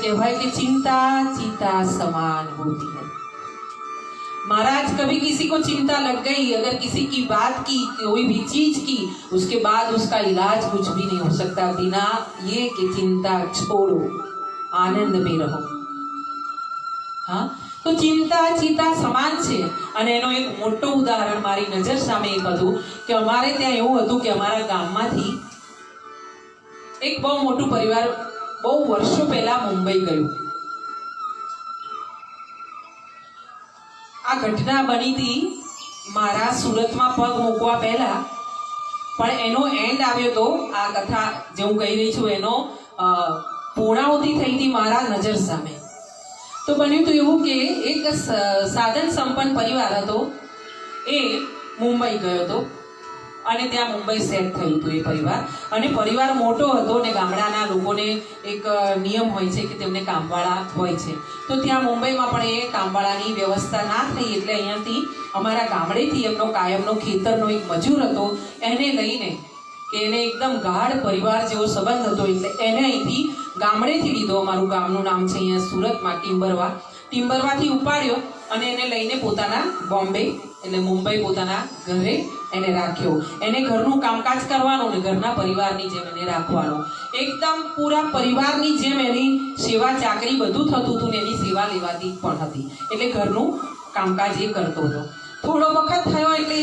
कहवाय कि चिंता चीता समान होती है। महाराज कभी किसी को चिंता लग गई, अगर किसी की बात की, कोई भी चीज की, उसके बाद उसका इलाज कुछ भी नहीं हो सकता बिना ये कि चिंता छोड़ो, आनंद में रहो। हाँ, तो चिंता चीता સમાન છે। અને એનો એક મોટો ઉદાહરણ મારી નજર સામે એક હતું કે અમારે ત્યાં એવું હતું કે અમારા ગામમાંથી એક બહુ મોટું પરિવાર બહુ વર્ષો પહેલા મુંબઈ ગયું। આ ઘટના બની હતી મારા સુરતમાં પગ મૂકવા પહેલા, પણ એનો એન્ડ આવ્યો તો આ કથા જે હું કહી રહી છું એનો પૂર્ણાહુતિ થઈ હતી મારા નજર સામે। તો બન્યું તો એવું કે એક સાધન સંપન્ન પરિવાર હતો, એ મુંબઈ ગયો હતો અને ત્યાં મુંબઈ સેટ થયું હતું એ પરિવાર। અને પરિવાર મોટો હતો ને ગામડાના લોકોને એક નિયમ હોય છે કે તેમને કામવાળા હોય છે, તો ત્યાં મુંબઈમાં પણ એ કામવાળાની વ્યવસ્થા ના થઈ એટલે અહીંયાથી અમારા ગામડેથી એમનો કાયમનો ખેતરનો એક મજૂર હતો, એને લઈને કે એને એકદમ ગાઢ પરિવાર જેવો સંબંધ હતો એટલે એને અહીંથી ગામડેથી લીધો। અમારું ગામનું નામ છે અહીંયા સુરતમાં ટિમ્બરવાથી ઉપાડ્યો અને એને લઈને પોતાના બોમ્બે એટલે મુંબઈ પોતાના ઘરે એને રાખ્યો। એને ઘરનું કામકાજ કરવાનું ને ઘરના પરિવારની જેમ એને રાખવાનો, એકદમ પૂરા પરિવારની જેમ એની સેવા ચાકરી બધું થતું હતું ને એની સેવા લેવાતી પણ હતી, એટલે ઘરનું કામકાજ એ કરતો હતો। થોડો વખત થયો એટલે